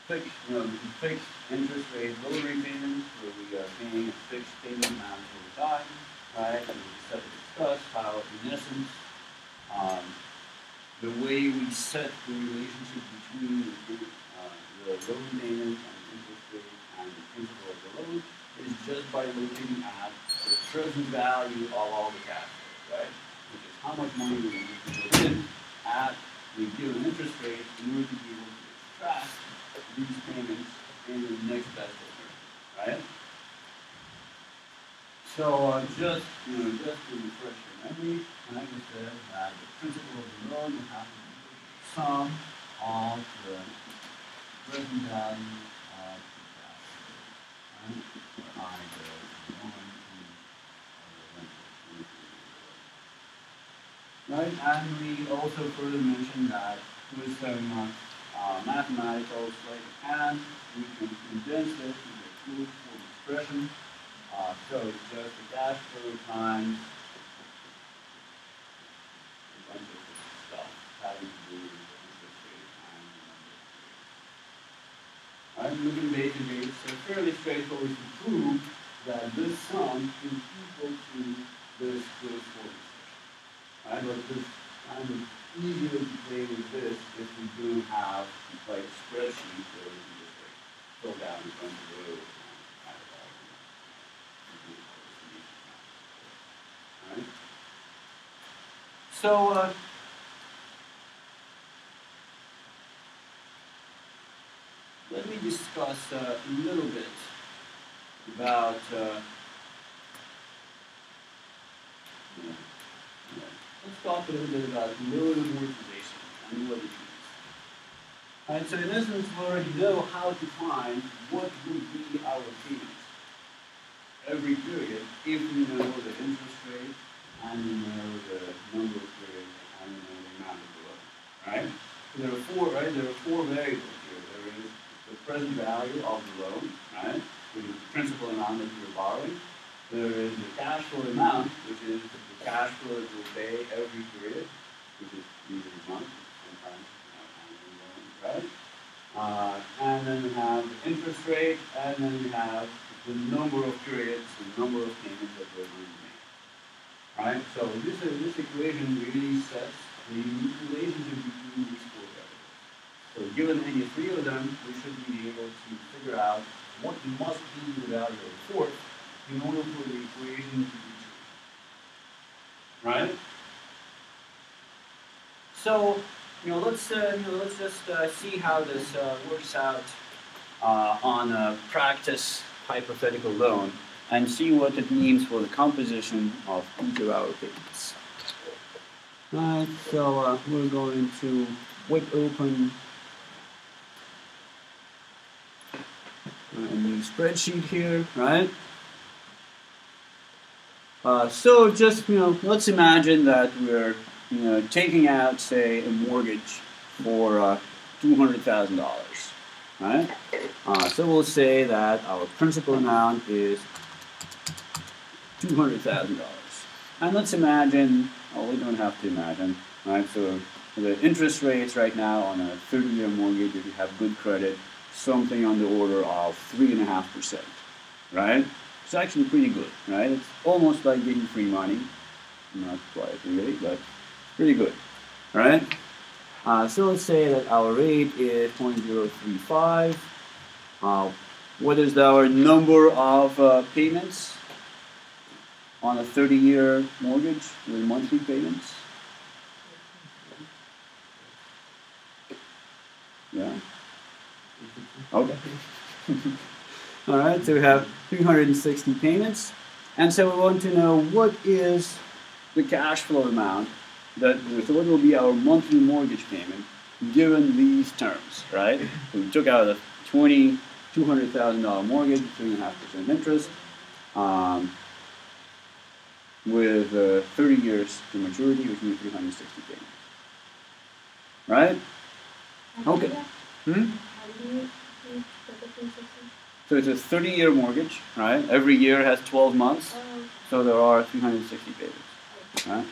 fixed interest rate loan repayments, where we are paying a fixed payment amount over time, right? And we just discussed how, in essence, the way we set the relationship between the loan payment and the interest rate and the principal of the loan is just by looking at the present value of all the cash flows, right? Which is how much money we need to put in at the given interest rate in order to be able to extract these payments in the next best alternative, right? So just to refresh your memory, I just said that the principal of the loan will have to be the sum of the present value of the cash flow, right? Right, and we also further mentioned that with some mathematical sleight of hand, we can condense this into a closed form expression. So it's just the cash flow times a bunch of stuff having to do with the interest rate times the number of periods. Alright, we can basically, so fairly straightforward to prove that this sum is equal to this closed form expression. Right, but it's kind of easier to play with this if we do have like spreadsheets where we can just like fill down a bunch of rows and kind of all. Right? So let me discuss a little bit about let's talk a little bit about loan amortization and what it is. Alright, so in essence, we already know how to find what would be our payments every period if we know the interest rate and we know the number of periods and we know the amount of the loan. Right? So there are four variables here. There is the present value of the loan, right? Which is the principal amount that you're borrowing. There is the cash flow amount, which is the cash flow that you'll pay every period. which is usually months, sometimes right? And then we have the interest rate, and then we have the number of periods, the number of payments that we're going to make. Right? So this equation really sets the relationship between these four variables. So given any three of them, we should be able to figure out what must be the value of the fourth in order for the equation to be true. Right? So, let's just see how this works out on a practice hypothetical loan and see what it means for the composition of each of our payments. Alright, so we're going to whip open a new spreadsheet here, right? So just, let's imagine that we're taking out, say, a mortgage for $200,000, right? So we'll say that our principal amount is $200,000. And let's imagine, we don't have to imagine, right? So the interest rates right now on a 30-year mortgage, if you have good credit, something on the order of 3.5%, right? It's actually pretty good, right? It's almost like getting free money. Not quite really, but pretty good, right? So let's say that our rate is 0.035. What is our number of payments on a 30-year mortgage with monthly payments? Yeah. Okay. All right, so we have 360 payments. And so we want to know what is the cash flow amount, so what will be our monthly mortgage payment given these terms, right? So we took out a $200,000 mortgage, 3.5% interest, with 30 years to maturity, which means 360 payments. Right? Okay. So it's a 30-year mortgage, right? Every year has 12 months, so there are 360 payments. Right?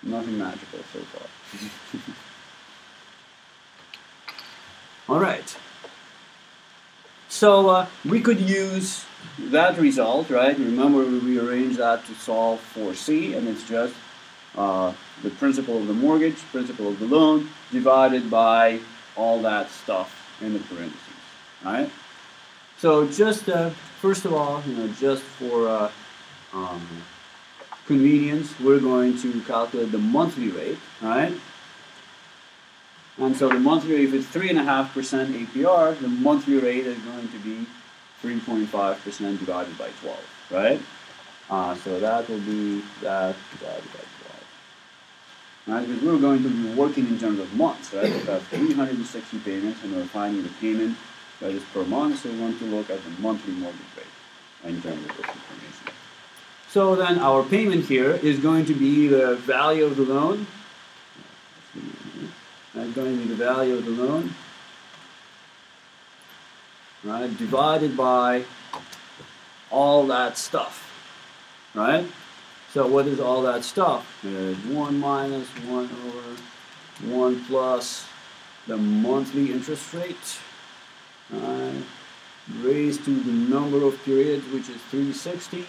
Nothing magical so far. All right. So we could use that result, right? Remember, we rearranged that to solve for C, and it's just the principal of the mortgage, principal of the loan, divided by all that stuff in the parentheses, right? So just first of all, just for convenience, we're going to calculate the monthly rate, right? And so the monthly rate, if it's 3.5% APR, the monthly rate is going to be 3.5% divided by 12, right? So that will be that divided by 12. Right? Because we're going to be working in terms of months, right? We have 360 payments, and we're finding the payment that is per month, so we want to look at the monthly mortgage rate in terms of this information. So then our payment here is going to be the value of the loan. That's going to be the value of the loan, right, divided by all that stuff, right? So what is all that stuff? There's 1 minus 1 over 1 plus the monthly interest rate, right, raised to the number of periods, which is 360,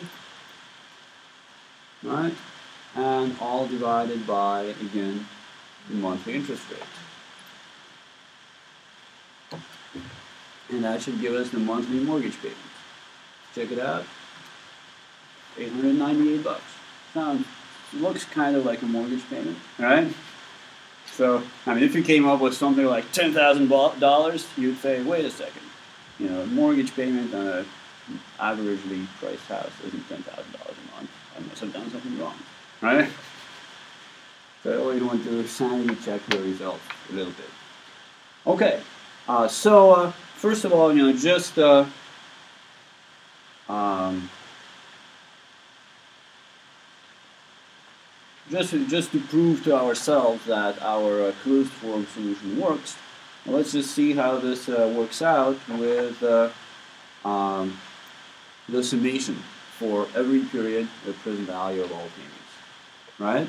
right, and all divided by, again, the monthly interest rate. And that should give us the monthly mortgage payment. Check it out. $898. Looks kind of like a mortgage payment, right? So, I mean, if you came up with something like $10,000, you'd say, wait a second. Mortgage payment on an averagely priced house isn't $10,000 a month. I must have done something wrong, right? So I always want to sanity check the results a little bit. Okay, so first of all, just to prove to ourselves that our closed form solution works, let's just see how this works out with the summation for every period, the present value of all payments, right?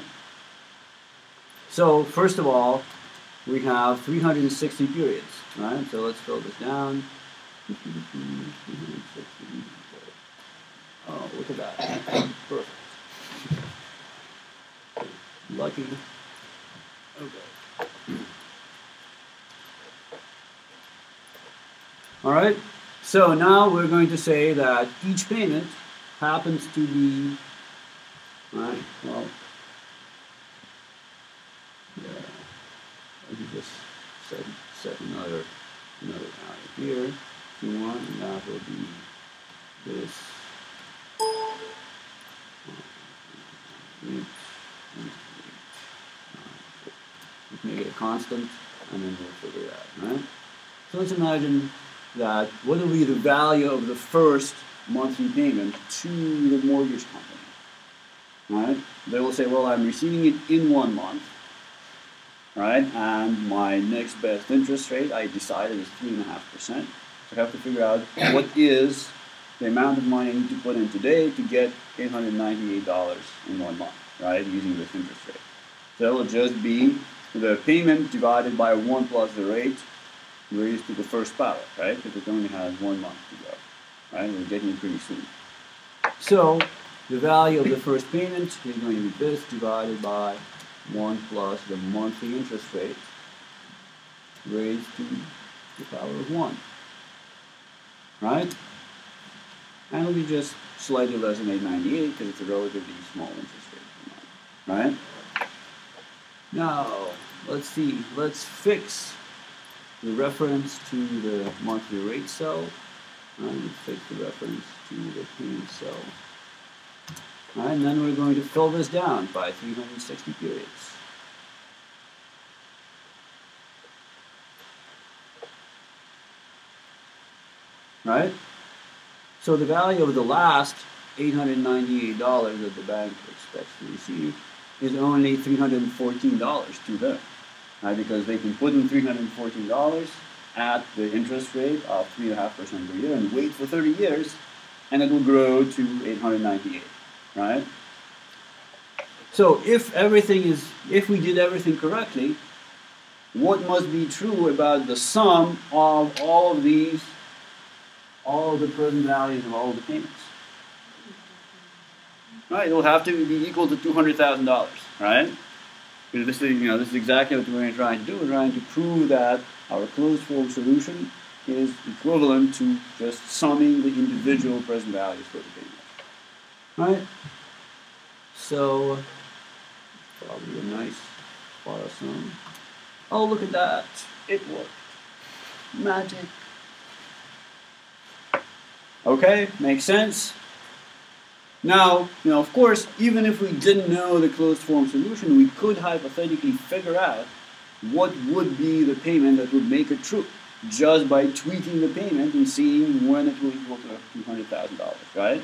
So first of all, we have 360 periods, right? So let's fill this down. 360. Oh, look at that. Perfect. Lucky. Okay. All right. So now we're going to say that each payment happens to be, right, well, yeah, let me just set another value here, Q1, and that will be this. Let's make it a constant, and then we'll figure it out, right? So let's imagine that what will be the value of the first monthly payment to the mortgage company, right? They will say, well, I'm receiving it in 1 month, right? And my next best interest rate, I decided, is 3.5%. So I have to figure out what is the amount of money I need to put in today to get $898 in 1 month, right? Using this interest rate. So it will just be the payment divided by 1 plus the rate raised to the first power, right? Because it only has 1 month to go, right? We're getting it pretty soon. So the value of the first payment is going to be this divided by 1 plus the monthly interest rate raised to the power of 1, right? And it'll be just slightly less than 898 because it's a relatively small interest rate, right? Now, let's see, let's fix the reference to the monthly rate cell, and fix the reference to the payment cell. All right, and then we're going to fill this down by 360 periods. Right? So the value of the last $898 that the bank expects to receive is only $314 to them. Right, because they can put in $314 at the interest rate of 3.5% per year and wait for 30 years, and it will grow to $898, right? So if we did everything correctly, what must be true about the sum of all of these, all of the present values of all of the payments? Right, it will have to be equal to $200,000, right? Because this is exactly what we're trying to do. We're trying to prove that our closed form solution is equivalent to just summing the individual present values for the payment. Right? So, probably a nice Poisson sum. Oh, look at that. It worked. Magic. Okay, makes sense? Now, of course, even if we didn't know the closed form solution, we could hypothetically figure out what would be the payment that would make it true, just by tweaking the payment and seeing when it will equal to $200,000, right?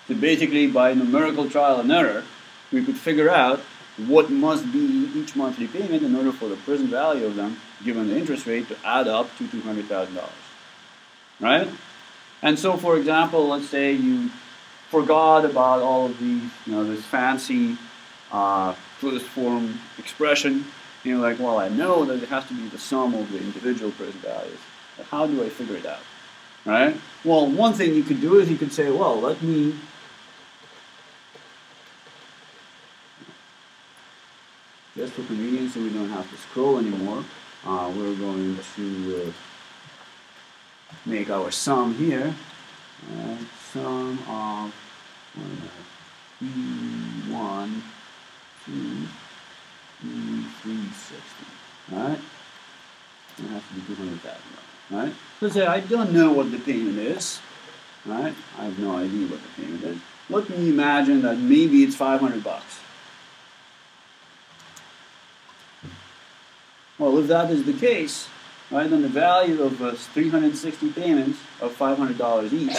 So basically, by numerical trial and error, we could figure out what must be each monthly payment in order for the present value of them, given the interest rate, to add up to $200,000, right? And so, for example, let's say you forgot about all of these, this fancy closed form expression. You're like, well, I know that it has to be the sum of the individual present values. But how do I figure it out, right? Well, one thing you could do is you could say, well, let me just for convenience, so we don't have to scroll anymore, we're going to make our sum here. Sum of 1, 2, 360. Alright? It has to be 200,000. Right? So say I don't know what the payment is. Right? I have no idea what the payment is. Let me imagine that maybe it's $500. Well, if that is the case, right, then the value of 360 payments of $500 each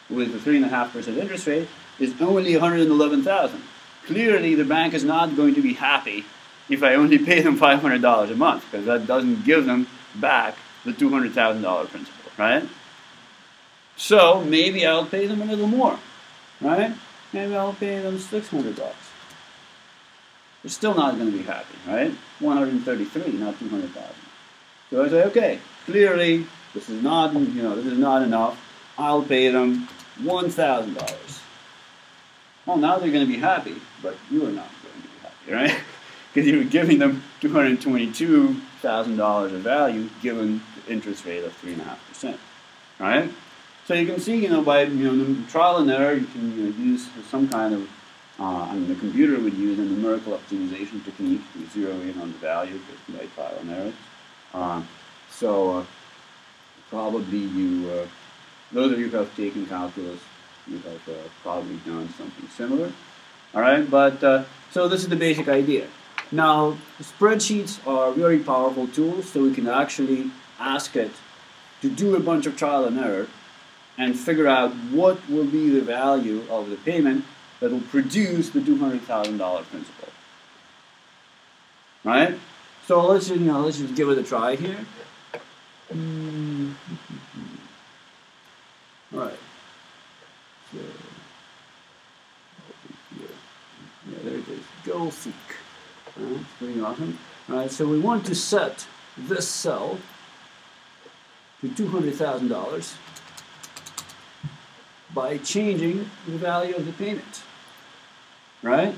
with a 3.5% interest rate is only $111,000. Clearly, the bank is not going to be happy if I only pay them $500 a month, because that doesn't give them back the $200,000 principal, right? So maybe I'll pay them a little more, right? Maybe I'll pay them $600. they're still not going to be happy, right? 133, not 200,000. So I say, okay, clearly this is not, this is not enough. I'll pay them $1,000. Well, now they're going to be happy, but you are not going to be happy, right? Because you're giving them $222,000 of value given the interest rate of 3.5%, right? So you can see, by trial and error, you can use some kind of, the computer would use a numerical optimization technique to zero in on the value just by trial and error. Probably those of you who have taken calculus, you have probably done something similar. All right, but so this is the basic idea. Now, spreadsheets are very powerful tools, so we can actually ask it to do a bunch of trial and error and figure out what will be the value of the payment that will produce the $200,000 principal. Right? So let's just give it a try here. All right. So yeah, there it is. Go seek. It's pretty awesome. All right. So we want to set this cell to $200,000 by changing the value of the payment. Right?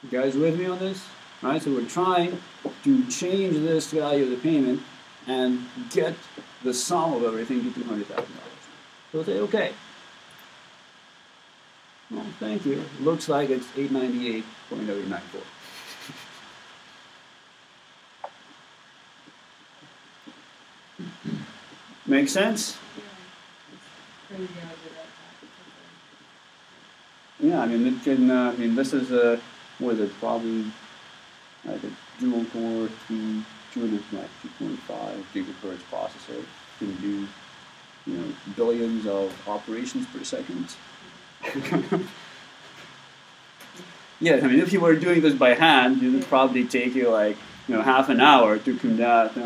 You guys with me on this? Right, so we're trying to change this value of the payment and get the sum of everything to $200,000. So we'll say, okay. Well, thank you. Looks like it's 898.894. Make sense? Yeah, I mean, it can. This is a. What is it? Probably like a dual core 2.5 gigahertz processor. Can do, billions of operations per second. Yeah, I mean, if you were doing this by hand, it would probably take you like half an hour to come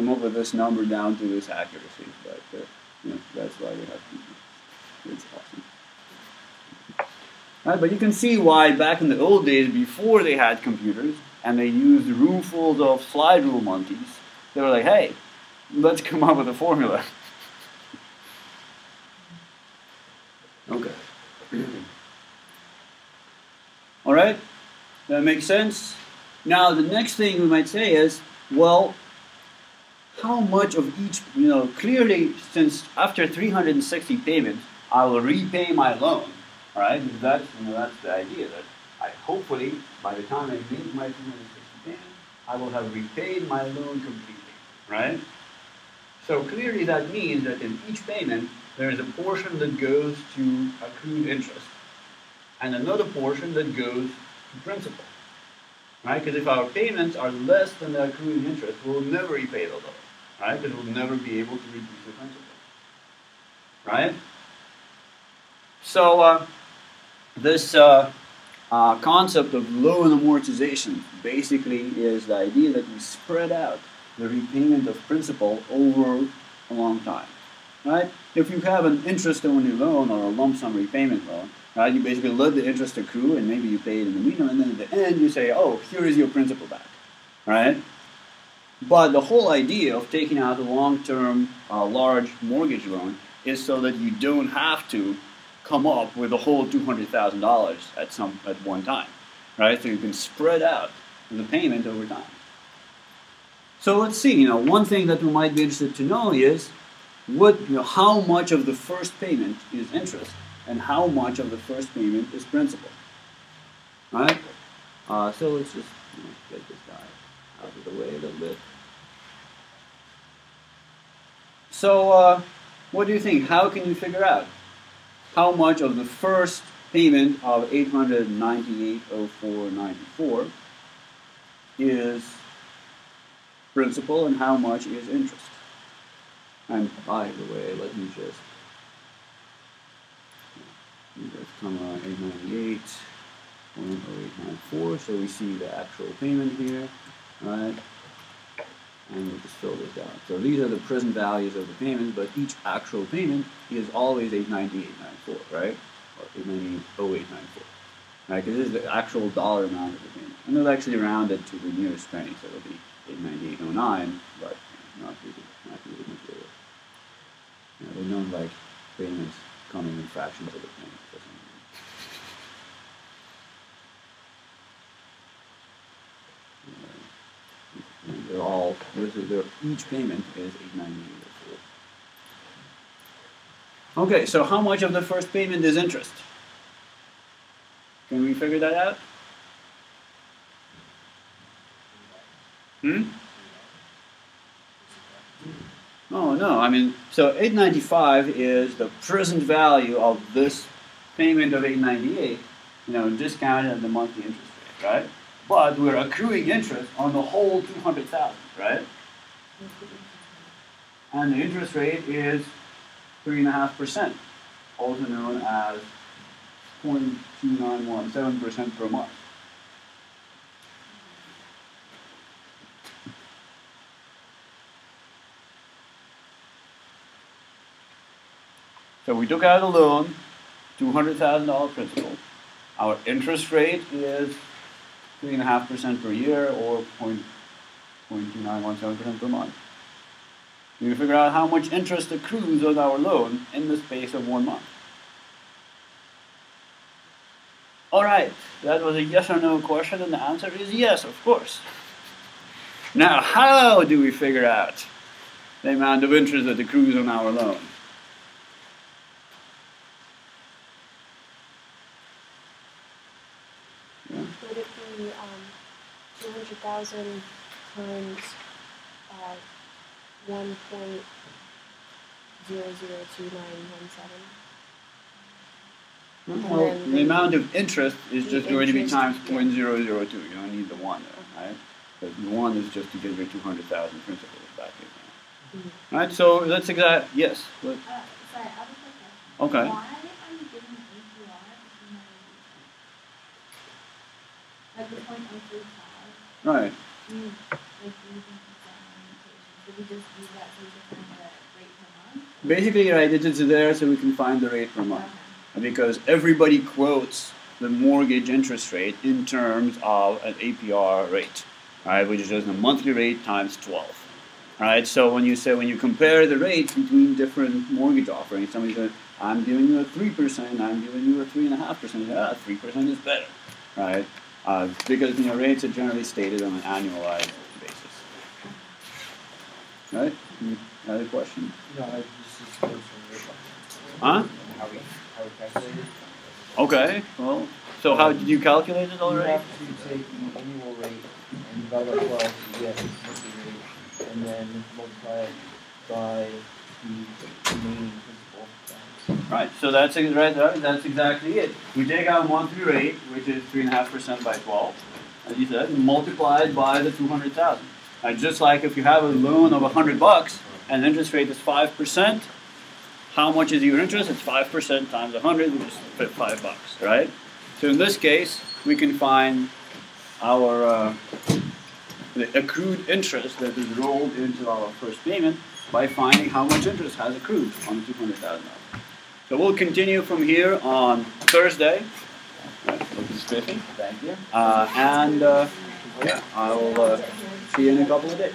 up with this number down to this accuracy. But that's why we have people. It's awesome. Right, but you can see why back in the old days, before they had computers, and they used roomfuls of slide rule monkeys, they were like, hey, let's come up with a formula. Okay. All right? That makes sense? Now, the next thing we might say is, well, how much of each, clearly, since after 360 payments, I will repay my loan. All right? That's the idea that hopefully, by the time I make my 360 payments, I will have repaid my loan completely. Right? So clearly that means that in each payment, there is a portion that goes to accrued interest, and another portion that goes to principal. Right? Because if our payments are less than the accrued interest, we'll never repay the loan. Right? Because we'll never be able to reduce the principal. Right? So this concept of loan amortization basically is the idea that we spread out the repayment of principal over a long time. Right? If you have an interest-only loan or a lump sum repayment loan, right, you basically let the interest accrue and maybe you pay it in the medium, and then at the end you say, oh, here is your principal back. Right? But the whole idea of taking out a long-term, large mortgage loan is so that you don't have to come up with the whole $200,000 at one time, right? So you can spread out the payment over time. So let's see. One thing that we might be interested to know is how much of the first payment is interest and how much of the first payment is principal, right? So let's just get this guy out of the way a little bit. So what do you think? How can you figure out how much of the first payment of $898.04.94 is principal and how much is interest? And by the way, let me just come on 898.0894, so we see the actual payment here, right? And we'll just fill this out. So these are the present values of the payment, but each actual payment is always $898.94, right? Or $898.0894, right? Because this is the actual dollar amount of the payment. And they'll actually round it to the nearest penny, so it'll be 898.09, but not really material. They don't like payments coming in fractions of the penny for some reason. And they're all, each payment is 898.04. Okay, so how much of the first payment is interest? Can we figure that out? Oh no, I mean, so 895 is the present value of this payment of 898, discounted at the monthly interest rate, right? But we're accruing interest on the whole 200,000, right? And the interest rate is 3.5%, also known as 0.2917% per month. So we took out a loan, $200,000 principal. Our interest rate is 3.5% per year, or 0.2917% per month. We figure out how much interest accrues on our loan in the space of 1 month. All right, that was a yes or no question, and the answer is yes, of course. Now, how do we figure out the amount of interest that accrues on our loan? Would it be 200,000 times 1.002917? Well, the amount of interest is just going to be times 0.002. You don't need the 1 there, right? Because the 1 is just to get your 200,000 principal back in. Right, so that's exact. Yes. Sorry, I have a quick question. Okay. Why are you giving an APR if you never use it? Like the 0.035? Right. Do you think it's that limitation? Should we just use that so we can find the rate per month? Basically, right, it's there so we can find the rate per month. Because everybody quotes the mortgage interest rate in terms of an APR rate, right, which is just a monthly rate times 12. Right? So when you compare the rates between different mortgage offerings, somebody says, I'm giving you a 3%, I'm giving you a 3.5%. Yeah, 3% is better, right? Because rates are generally stated on an annualized basis. Right? Another question? No, this is closer to Huh? how we calculate it. Okay. Well, so how did you calculate it already? You have to take the annual rate and divide by 12 to get the monthly rate, and then multiply it by the remaining principal balance. Right. So that's right. That's exactly it. We take our monthly rate, which is 3.5% by 12, as you said, and multiply it by the 200,000. Just like if you have a loan of $100 and the interest rate is 5%. How much is your interest? It's 5% times 100, which is $5, right? So in this case, we can find our the accrued interest that is rolled into our first payment by finding how much interest has accrued on the $200,000. So we'll continue from here on Thursday. Right, this is Spiffy. Thank you. Yeah, I'll see you in a couple of days.